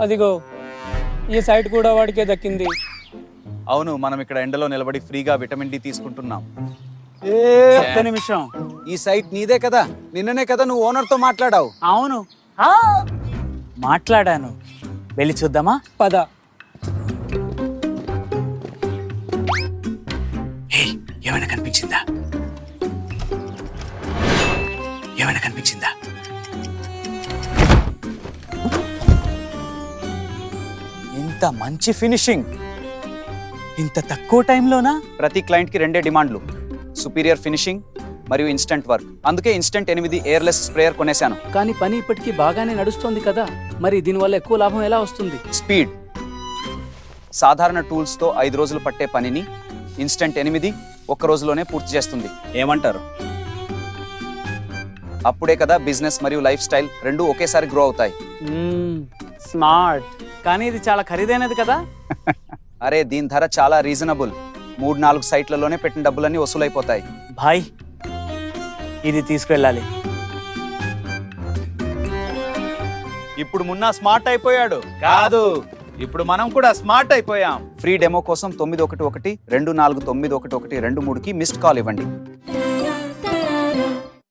అదిగో ఈ సైట్ కూడా వాడికే దక్కింది. అవును, మనం ఇక్కడ ఎండలో నిలబడి ఫ్రీగా విటమిన్ డి తీసుకుంటున్నాం. ఒక్క నిమిషం. ఈ సైట్ నీదే కదా, నిన్ననే కదా నువ్వు ఓనర్తో మాట్లాడావు. అవును, మాట్లాడాను. వెళ్ళి చూద్దామా? పద. ఏమైనా కనిపించిందా? ఏమైనా కనిపించిందా? ఇంత మంచి ఫినిషింగ్ ఇంత తక్కువ టైంలోనా? ప్రతి క్లయింట్కి 2 డిమాండ్లు, సుపీరియర్ ఫినిషింగ్ మరియు ఇన్స్టెంట్ వర్క్. అందుకే ఇన్స్టెంట్ 8 ఎయిర్లెస్ స్ప్రేయర్ కొనేశాను. కానీ పని ఇప్పటికీ బాగానే నడుస్తోంది కదా, మరి దీనివల్ల ఎక్కువ లాభం ఎలా వస్తుంది? స్పీడ్. సాధారణ టూల్స్తో 5 రోజులు పట్టే పనిని ఇన్స్టెంట్ 8 ఒక్క రోజులోనే పూర్తి చేస్తుంది. ఏమంటారు? అప్పుడే కదా బిజినెస్ మరియు లైఫ్ స్టైల్ రెండు ఒకేసారి గ్రో అవుతాయి. స్మార్ట్. కానీ ఇది చాలా ఖరీదైనది కదా. అరే, దీని ధర చాలా రీజనబుల్. 3-4 సైట్లలోనే పెట్టిన డబ్బులన్నీ వసూలైపోతాయి. భాయ్, ఇది తీసుకెళ్ళాలి. ఇప్పుడు మున్నా స్మార్ట్ అయిపోయాడు కాదు, ఇప్పుడు మనం కూడా స్మార్ట్ అయిపోయాం. ఫ్రీ డెమో కోసం 911-2491-23కి మిస్డ్ కాల్ ఇవ్వండి.